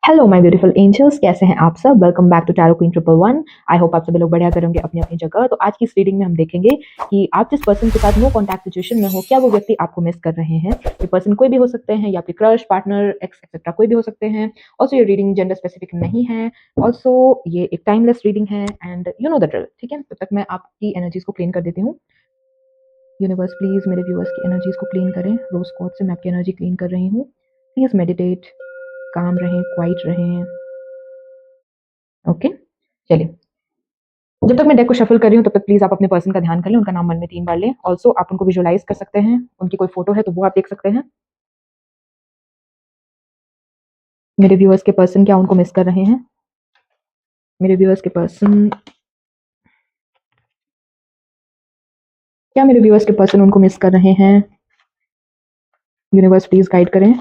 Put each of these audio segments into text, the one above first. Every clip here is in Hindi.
हेलो माय ब्यूटीफुल एंजल्स, कैसे हैं आप सब। Welcome back to tarot queen 111। I hope आप सभी लोग बढ़िया करेंगे अपनी अपनी जगह। तो आज की इस रीडिंग में हम देखेंगे कि आप जिस पर्सन के साथ नो कॉन्टैक्ट सिचुएशन में हो, क्या वो व्यक्ति आपको मिस कर रहे हैं। ये पर्सन कोई भी हो सकते हैं, या फिर क्रश, पार्टनर, एक्स एक्सेट्रा कोई भी हो सकते हैं। ऑल्सो ये रीडिंग जेंडर स्पेसिफिक नहीं है। ऑल्सो ये एक टाइमलेस रीडिंग है and you know the drill. ठीक है, तब तक मैं आपकी एनर्जीज को क्लीन कर देती हूँ। यूनिवर्स प्लीज मेरे व्यूअर्स की एनर्जीज को क्लीन करें। रोज कोड से मैं आपकी एनर्जी क्लीन कर रही हूँ। प्लीज मेडिटेट, काम रहें, क्वाइट रहें। ओके, चलिए। जब तक मैं डेक को शफल कर रही हूँ तब तक प्लीज आप अपने पर्सन का ध्यान कर लें, उनका नाम मन में 3 बार लें। ऑल्सो आप उनको विजुअलाइज कर सकते हैं, उनकी कोई फोटो है तो वो आप देख सकते हैं। मेरे व्यूअर्स के पर्सन क्या उनको मिस कर रहे हैं? मेरे व्यूअर्स के पर्सन क्या मेरे व्यूअर्स के पर्सन उनको मिस कर रहे हैं? यूनिवर्स प्लीज गाइड करें,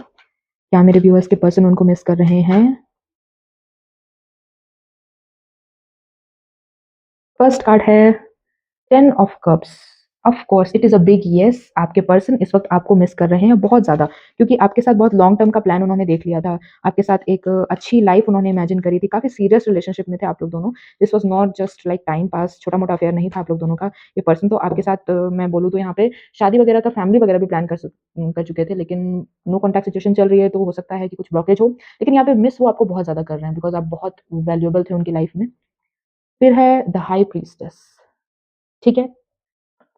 क्या मेरे व्यूअर्स के पर्सन उनको मिस कर रहे हैं? फर्स्ट कार्ड है 10 of cups. Of course it is a big yes. आपके पर्सन इस वक्त आपको मिस कर रहे हैं बहुत ज्यादा, क्योंकि आपके साथ बहुत लॉन्ग टर्म का प्लान उन्होंने देख लिया था। आपके साथ एक अच्छी लाइफ उन्होंने इमेजिन करी थी, काफी सीरियस रिलेशनशिप में थे आप लोग दोनों। This was not just like time pass, छोटा मोटा अफेयर नहीं था आप लोग दोनों का। ये पर्सन तो आपके साथ मैं बोलूँ तो यहाँ पे शादी वगैरह का, फैमिली वगैरह भी प्लान कर चुके थे, लेकिन नो कॉन्टैक्ट सिचुएशन चल रही है तो हो सकता है कि कुछ ब्लॉकेज हो। लेकिन यहाँ पे मिस वो आपको बहुत ज्यादा कर रहे हैं, बिकॉज आप बहुत वैल्यूएबल थे उनकी लाइफ में। फिर है द हाई प्रीस्टेस। ठीक है,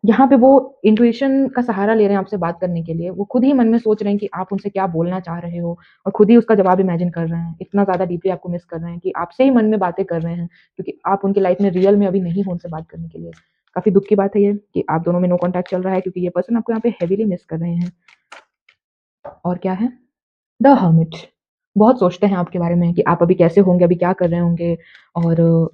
यहाँ पे वो इंट्यूशन का सहारा ले रहे हैं आपसे बात करने के लिए। वो खुद ही मन में सोच रहे हैं कि आप उनसे क्या बोलना चाह रहे हो, और खुद ही उसका जवाब इमेजिन कर रहे हैं। इतना ज़्यादा डीपली आपको मिस कर रहे हैं कि आपसे ही मन में बातें कर रहे हैं, क्योंकि आप उनकी लाइफ में रियल में अभी नहीं हो उनसे बात करने के लिए। काफ़ी दुःख की बात है ये कि आप दोनों में नो कॉन्टैक्ट चल रहा है, क्योंकि ये पर्सन आपको यहाँ पे हेवीली मिस कर रहे हैं। और क्या है? The hermit. बहुत सोचते हैं आपके बारे में कि आप अभी कैसे होंगे, अभी क्या कर रहे होंगे, और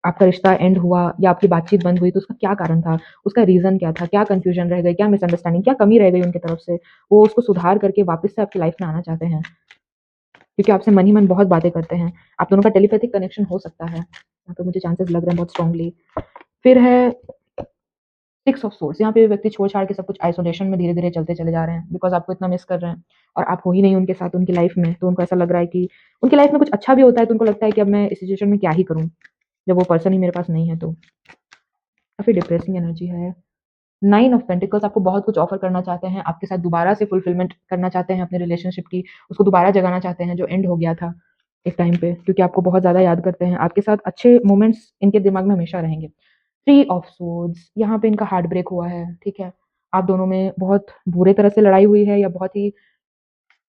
आपका रिश्ता एंड हुआ या आपकी बातचीत बंद हुई तो उसका क्या कारण था, उसका रीज़न क्या था, क्या कन्फ्यूजन रह गई, क्या मिसअंडरस्टैंडिंग, क्या कमी रह गई उनकी तरफ से। वो उसको सुधार करके वापस से आपकी लाइफ में आना चाहते हैं, क्योंकि आपसे मन ही मन बहुत बातें करते हैं। आप दोनों का टेलीपैथिक कनेक्शन हो सकता है, यहाँ पे मुझे चांसेस लग रहे हैं बहुत स्ट्रांगली। फिर है 6 ऑफ सोर्स। यहाँ पे व्यक्ति छोड़ छाड़ के सब कुछ आइसोलेशन में धीरे धीरे चलते चले जा रहे हैं, बिकॉज आपको इतना मिस कर रहे हैं और आप हो ही नहीं उनके साथ उनकी लाइफ में। तो उनको ऐसा लग रहा है कि उनकी लाइफ में कुछ अच्छा भी होता है तो उनको लगता है कि अब मैं इस सिचुएशन में क्या ही करूँ, जब वो पर्सन ही मेरे पास नहीं है। तो काफ़ी डिप्रेसिंग एनर्जी है। 9 ऑफ पेंटिकल्स आपको बहुत कुछ ऑफर करना चाहते हैं, आपके साथ दोबारा से फुलफिलमेंट करना चाहते हैं अपने रिलेशनशिप की, उसको दोबारा जगाना चाहते हैं जो एंड हो गया था एक टाइम पे, क्योंकि आपको बहुत ज़्यादा याद करते हैं। आपके साथ अच्छे मोमेंट्स इनके दिमाग में हमेशा रहेंगे। 3 ऑफ सोर्ड्स, यहाँ पे इनका हार्ट ब्रेक हुआ है। ठीक है, आप दोनों में बहुत बुरे तरह से लड़ाई हुई है, या बहुत ही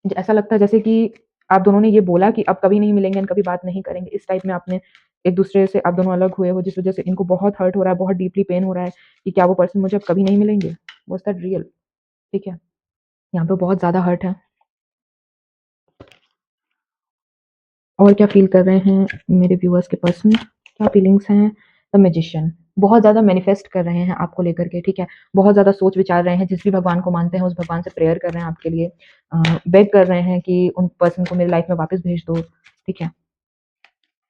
ऐसा लगता है जैसे कि आप दोनों ने ये बोला कि अब कभी नहीं मिलेंगे, कभी बात नहीं करेंगे। इस टाइप में आपने एक दूसरे से आप दोनों अलग हुए हो, जिस वजह से इनको बहुत हर्ट हो रहा है, बहुत डीपली पेन हो रहा है कि क्या वो पर्सन मुझे अब कभी नहीं मिलेंगे। Was that real? ठीक है, यहाँ पे बहुत ज़्यादा हर्ट है। और क्या फील कर रहे हैं मेरे व्यूअर्स के पर्सन, क्या फीलिंग्स हैं? द मैजिशियन बहुत ज़्यादा मैनिफेस्ट कर रहे हैं आपको लेकर के। ठीक है, बहुत ज़्यादा सोच विचार रहे हैं, जिस भी भगवान को मानते हैं उस भगवान से प्रेयर कर रहे हैं आपके लिए, बेग कर रहे हैं कि उन पर्सन को मेरी लाइफ में वापस भेज दो। ठीक है,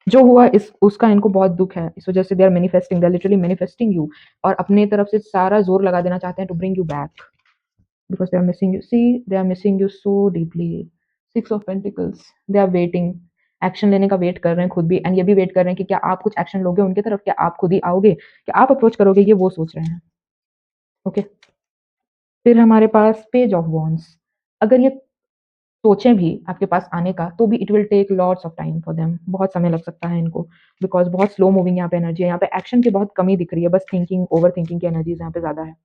जो हुआ इस उसका इनको बहुत दुख है, इस वजह से they are manifesting, they are literally manifesting you, और अपने तरफ से सारा जोर लगा देना चाहते हैं to bring you back, because they are missing you. See, they are missing you so deeply. 6 of pentacles, they are waiting, action लेने का वेट कर रहे हैं खुद भी, एंड ये भी वेट कर रहे हैं कि क्या आप कुछ एक्शन लोगे उनकी तरफ, क्या आप खुद ही आओगे, क्या आप अप्रोच करोगे, ये वो सोच रहे हैं। ओके, फिर हमारे पास पेज ऑफ वॉन्ड्स। अगर ये सोचें भी आपके पास आने का, तो भी it will take lots of time for them, बहुत समय लग सकता है इनको, बिकॉज बहुत स्लो मूविंग यहाँ पे एनर्जी है। यहाँ पे एक्शन की बहुत कमी दिख रही है, बस थिंकिंग, ओवर थिंकिंग की एनर्जीज यहाँ पे ज्यादा है।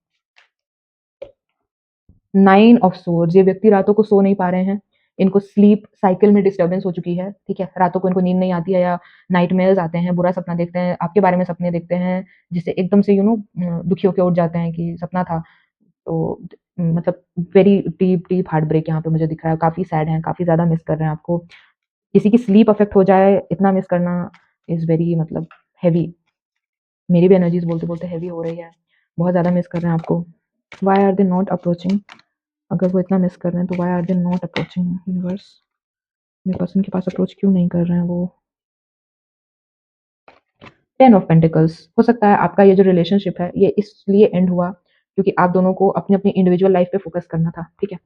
9 ऑफ सोर्ड्स, ये व्यक्ति रातों को सो नहीं पा रहे हैं, इनको स्लीप साइकिल में डिस्टर्बेंस हो चुकी है। ठीक है, रातों को इनको नींद नहीं आती है, या नाइटमेयर्स आते हैं, बुरा सपना देखते हैं, आपके बारे में सपने देखते हैं, जिससे एकदम से दुखी होकर उठ जाते हैं कि सपना था। तो मतलब very deep deep heart break यहाँ पे मुझे दिख रहा है, काफी सैड है, काफी ज्यादा मिस कर रहे हैं आपको। किसी की स्लीप अफेक्ट हो जाए, इतना मिस करना इज वेरी मतलब हैवी। मेरी भी एनर्जीज बोलते बोलते हैवी हो रही है, बहुत ज़्यादा मिस कर रहे हैं आपको। Why are they not approaching? अगर वो इतना मिस कर रहे हैं तो why are they not approaching? Universe, मेरे पर्सन के पास अप्रोच क्यों नहीं कर रहे हैं वो? 10 ऑफ पेंटिकल्स, हो सकता है आपका ये जो रिलेशनशिप है ये इसलिए एंड हुआ क्योंकि आप दोनों को अपनी अपनी इंडिविजुअल लाइफ पे फोकस करना था। ठीक है,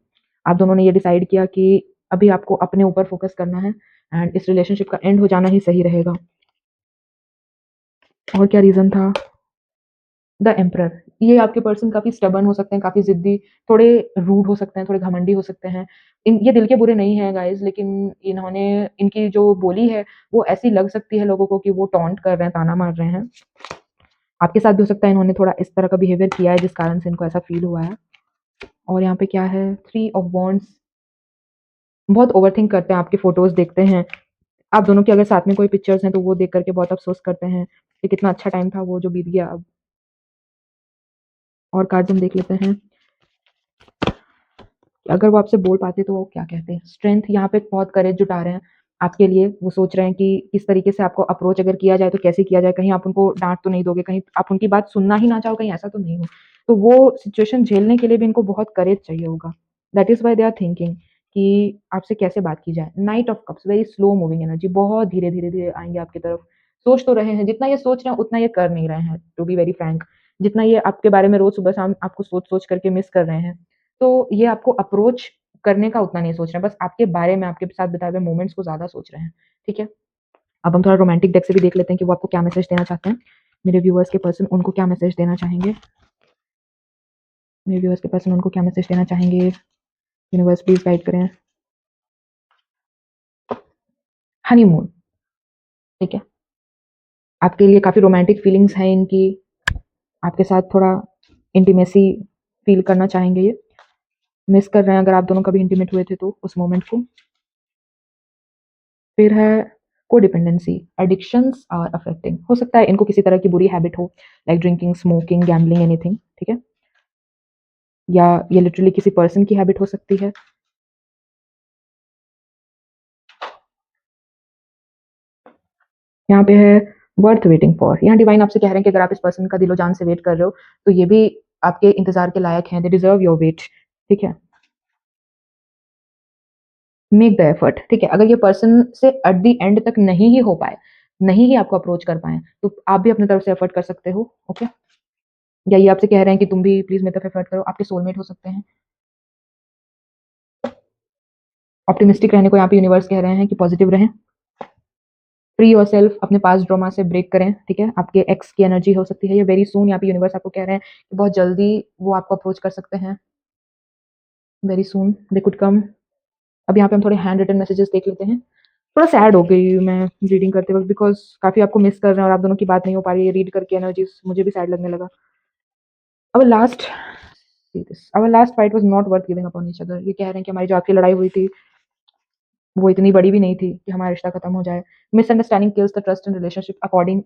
आप दोनों ने ये डिसाइड किया कि अभी आपको अपने ऊपर फ़ोकस करना है एंड इस रिलेशनशिप का एंड हो जाना ही सही रहेगा। और क्या रीज़न था? The emperor. ये आपके पर्सन काफ़ी स्टबर्न हो सकते हैं, काफ़ी ज़िद्दी, थोड़े रूड हो सकते हैं, थोड़े घमंडी हो सकते हैं। ये दिल के बुरे नहीं हैं गाइज़, लेकिन इन्होंने इनकी जो बोली है, वो ऐसी लग सकती है लोगों को कि वो टॉन्ट कर रहे हैं, ताना मार रहे हैं। आपके साथ भी हो सकता है इन्होंने थोड़ा इस तरह का बिहेवियर किया है जिस कारण से इनको ऐसा फ़ील हुआ है। और यहाँ पे क्या है? Three of wands. बहुत ओवरथिंक करते हैं, आपके फ़ोटोज़ देखते हैं। आप दोनों की अगर साथ में कोई पिक्चर्स हैं, तो वो देख कर के बहुत अफ़सोस करते हैं कि कितना अच्छा टाइम था वो जो बीत गया अब। और कार्ड्स हम देख लेते हैं। अगर वो आपसे बोल पाते तो वो क्या कहते हैं? स्ट्रेंथ। यहाँ पे बहुत करेज जुटा रहे हैं आपके लिए। वो सोच रहे हैं कि किस तरीके से आपको अप्रोच अगर किया जाए तो कैसे किया जाए? कहीं आप उनको डाँट तो नहीं दोगे? कहीं आप उनकी बात सुनना ही ना चाहो, कहीं ऐसा तो नहीं हो? तो वो सिचुएशन झेलने के लिए भी इनको बहुत करेज चाहिए होगा। That is why they are thinking कि आपसे कैसे बात की जाए? Knight of cups, very slow moving energy, बहुत धीरे-धीरे आएँगे आपकी तरफ। सोच तो रहे हैं, जितना ये सोच रहे हैं उतना ये कर नहीं रहे हैं, टू बी वेरी फ्रैंक। जितना ये आपके बारे में रोज़ सुबह-शाम आपको सोच-सोच करके मिस कर रहे हैं। तो ये आपको अप्रोच करने का उतना नहीं सोच रहे हैं, बस आपके बारे में, आपके साथ बिताए हुए मोमेंट्स को ज़्यादा सोच रहे हैं, ठीक है? अब हम थोड़ा रोमांटिक डेक से भी देख लेते हैं कि वो आपको क्या मैसेज देना चाहते हैं। मेरे व्यूअर्स के पर्सन उनको क्या मैसेज देना चाहेंगे? मेरे व्यूअर्स के पर्सन उनको क्या मैसेज देना चाहेंगे? यूनिवर्स प्लीज़ गाइड करें। हनीमून, ठीक है? आपके लिए काफ़ी रोमांटिक फीलिंग्स हैं इनकी, आपके साथ थोड़ा इंटीमेसी फ़ील करना चाहेंगे ये। मिस कर रहे हैं अगर आप दोनों कभी इंटीमेट हुए थे तो उस मोमेंट को। फिर है कोडिपेंडेंसी, एडिक्शंस आर अफेक्टिंग। हो सकता है इनको किसी तरह की बुरी हैबिट हो, like drinking, smoking, gambling, anything, ठीक है? या ये लिटरली किसी पर्सन की हैबिट हो सकती है। यहाँ पे है वर्थ वेटिंग फॉर। यहाँ डिवाइन आपसे कह रहे हैं कि अगर आप इस पर्सन का दिलो जान से वेट कर रहे हो, तो ये भी आपके इंतज़ार के लायक हैं, दे डिज़र्व योर वेट, ठीक है? मेक द एफर्ट, ठीक है? अगर ये पर्सन से एट द एंड तक नहीं ही हो पाए, नहीं ही आपको अप्रोच कर पाएँ, तो आप भी अपनी तरफ से एफर्ट कर सकते हो, ओके? या ये आपसे कह रहे हैं कि तुम भी प्लीज़ मेरी तरफ एफर्ट करो, आपके सोलमेट हो सकते हैं। ऑप्टिमिस्टिक रहने को यहाँ पे यूनिवर्स कह रहे हैं कि पॉजिटिव रहें। फ्री योरसेल्फ, अपने पास्ट ट्रॉमा से ब्रेक करें, ठीक है? आपके एक्स की एनर्जी हो सकती है ये वेरी सून। यहाँ पे यूनिवर्स आपको कह रहे हैं कि बहुत जल्दी वो आपको अप्रोच कर सकते हैं। Very soon they could come. अब यहाँ पे हम थोड़े हैंड रिटन मैसेजेस देख लेते हैं। थोड़ा सैड हो गई मैं रीडिंग करते वक़्त, बिकॉज़ काफ़ी आपको मिस कर रहे हैं और आप दोनों की बात नहीं हो पा रही है। रीड करके एनर्जीज़ मुझे भी सैड लगने लगा। Our last see this, our last fight was not worth giving up on each other. ये कह रहे हैं कि हमारी जो आखिरी लड़ाई हुई थी, वो इतनी बड़ी भी नहीं थी कि हमारा रिश्ता खत्म हो जाए। Misunderstanding kills the trust in relationship according.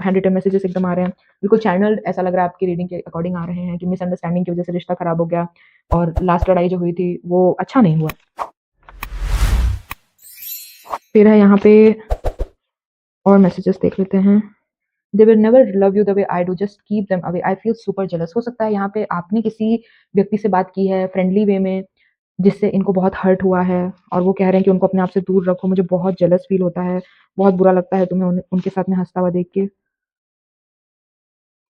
Hand written messages एकदम आ रहे हैं। बिल्कुल चैनल्ड ऐसा लग रहा है आपकी रीडिंग के अकॉर्डिंग आ रहे हैं कि मिसअंडरस्टैंडिंग की वज़ह से रिश्ता खराब हो गया और लास्ट लड़ाई जो हुई थी, वो अच्छा नहीं हुआ। फिर है यहाँ पे और मैसेजेस देख लेते हैं। They will never love you the way I do, just keep them away, I feel super jealous. हो सकता है यहाँ पे आपने किसी व्यक्ति से बात की है फ्रेंडली वे में, जिससे इनको बहुत हर्ट हुआ है और वो कह रहे हैं कि उनको अपने आप से दूर रखो, मुझे बहुत जेलस फील होता है, बहुत बुरा लगता है तुम्हें उनके साथ में हँसता हुआ देख के।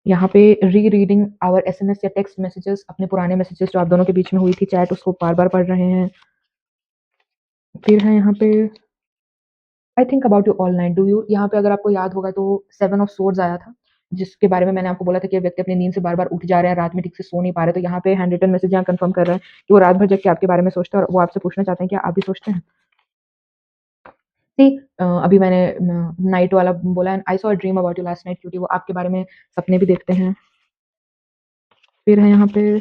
यहाँ पे री-रीडिंग आवर एसएमएस या टेक्स्ट मैसेजेस, अपने पुराने मैसेजेस जो आप दोनों के बीच में हुई थी चैट, उसको बार-बार पढ़ रहे हैं। फिर है यहाँ पे I think about you all night, do you? यहाँ पे अगर आपको याद होगा तो 7 ऑफ सोर्ड्स आया था, जिसके बारे में मैंने आपको बोला था कि ये व्यक्ति अपनी नींद से बार-बार उठ जा रहे हैं, रात में ठीक से सो नहीं पा रहे। तो यहाँ पे हैंड रिटन मैसेज यहाँ कन्फर्म कर रहे हैं कि वो रात भर जग के आपके बारे में सोचते हैं और वो आपसे पूछना चाहते हैं, क्या आप भी सोचते हैं? सी अभी मैंने नाइट वाला बोला and I saw a dream about you last night cutie, वो आपके बारे में सपने भी देखते हैं। फिर है यहाँ पे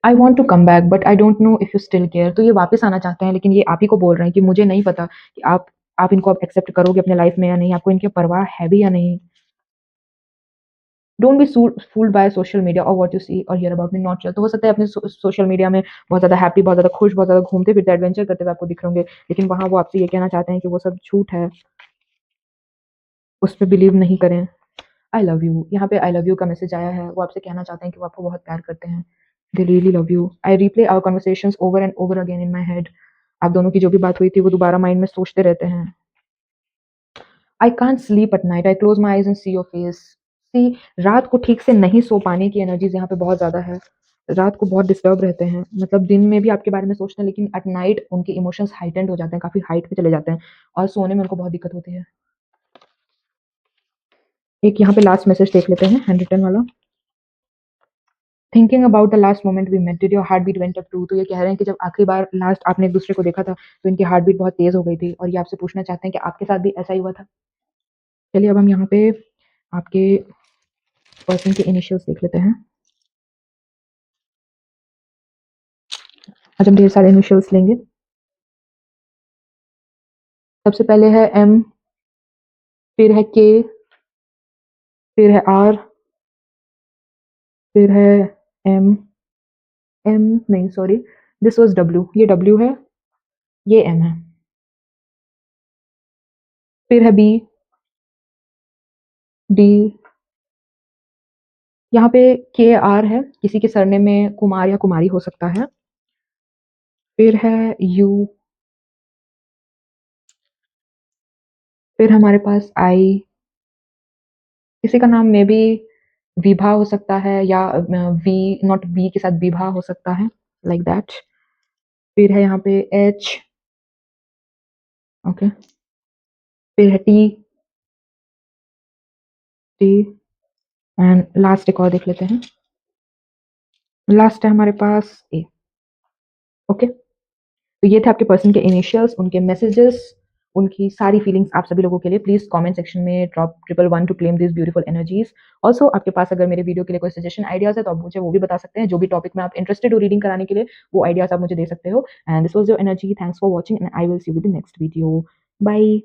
I want to come back but I don't know if you still care. तो ये वापस आना चाहते हैं, लेकिन ये आप ही को बोल रहे हैं कि मुझे नहीं पता कि आप इनको अब एक्सेप्ट करोगे अपने लाइफ में या नहीं, आपको इनकी परवाह है भी या नहीं। Don't be fooled by social media और व्हाट यू सी और here about me not true. तो हो सकता है अपने सोशल मीडिया में बहुत ज़्यादा हैप्पी, बहुत ज़्यादा खुश, बहुत ज़्यादा घूमते फिरते एडवेंचर करते हुए आपको दिख रहे होंगे, लेकिन वहाँ वो आपसे ये कहना चाहते हैं कि वो सब झूठ है, उस पे बिलीव नहीं करें। आई लव यू, यहाँ पे आई लव यू का मैसेज आया है। वो आपसे कहना चाहते हैं कि वो आपको बहुत प्यार करते हैं। They really love you. I replay our conversations over and over again in my head. आप दोनों की जो भी बात हुई थी वो दोबारा माइंड में सोचते रहते हैं। I can't sleep at night, I close my eyes and see your face. See, रात को ठीक से नहीं सो पाने की एनर्जीज यहाँ पे बहुत ज़्यादा है। रात को बहुत डिस्टर्ब रहते हैं, मतलब दिन में भी आपके बारे में सोचते हैं, लेकिन एट नाइट उनके इमोशंस हाइटेंड हो जाते हैं, काफ़ी हाइट पे चले जाते हैं और सोने में उनको बहुत दिक्कत होती है। एक यहाँ पे लास्ट मैसेज देख लेते हैं, हैंड रिटन वाला। Thinking about the last moment we met, did your heart beat went up too. तो ये कह रहे हैं कि जब आखिरी बार लास्ट आपने एक दूसरे को देखा था तो इनकी हार्ट बीट बहुत तेज हो गई थी, और ये आपसे पूछना चाहते हैं कि आपके साथ भी ऐसा ही हुआ था। चलिए अब हम यहाँ पे आपके पर्सन के इनिशियल्स देख लेते हैं। आज हम ढेर सारे इनिशियल्स लेंगे। सबसे पहले है एम, फिर है के, फिर है आर, फिर है एम, एम नहीं सॉरी, दिस वाज डब्ल्यू, ये डब्ल्यू है, ये एम है, फिर है बी, डी, यहाँ पे के आर है, किसी के सरनेम में कुमार या कुमारी हो सकता है, फिर है यू, फिर हमारे पास आई, किसी का नाम में भी विभा हो सकता है या वी, नॉट बी के साथ विभा हो सकता है, लाइक दैट। फिर है यहाँ पे एच, ओके, फिर है टी, टी, एंड लास्ट एक और देख लेते हैं, लास्ट है हमारे पास ए। ओके, तो ये थे आपके पर्सन के इनिशियल्स, उनके मैसेजेस, उनकी सारी फीलिंग्स आप सभी लोगों के लिए। प्लीज कमेंट सेक्शन में drop 111 to claim this beautiful energies. Also आपके पास अगर मेरे वीडियो के लिए कोई सजेशन आइडियाज है तो आप मुझे वो भी बता सकते हैं, जो भी टॉपिक में आप इंटरेस्टेड हो रीडिंग कराने के लिए, वो आइडियाज आप मुझे दे सकते हो। And this was your energy, thanks for watching and I will see you with the next video. Bye.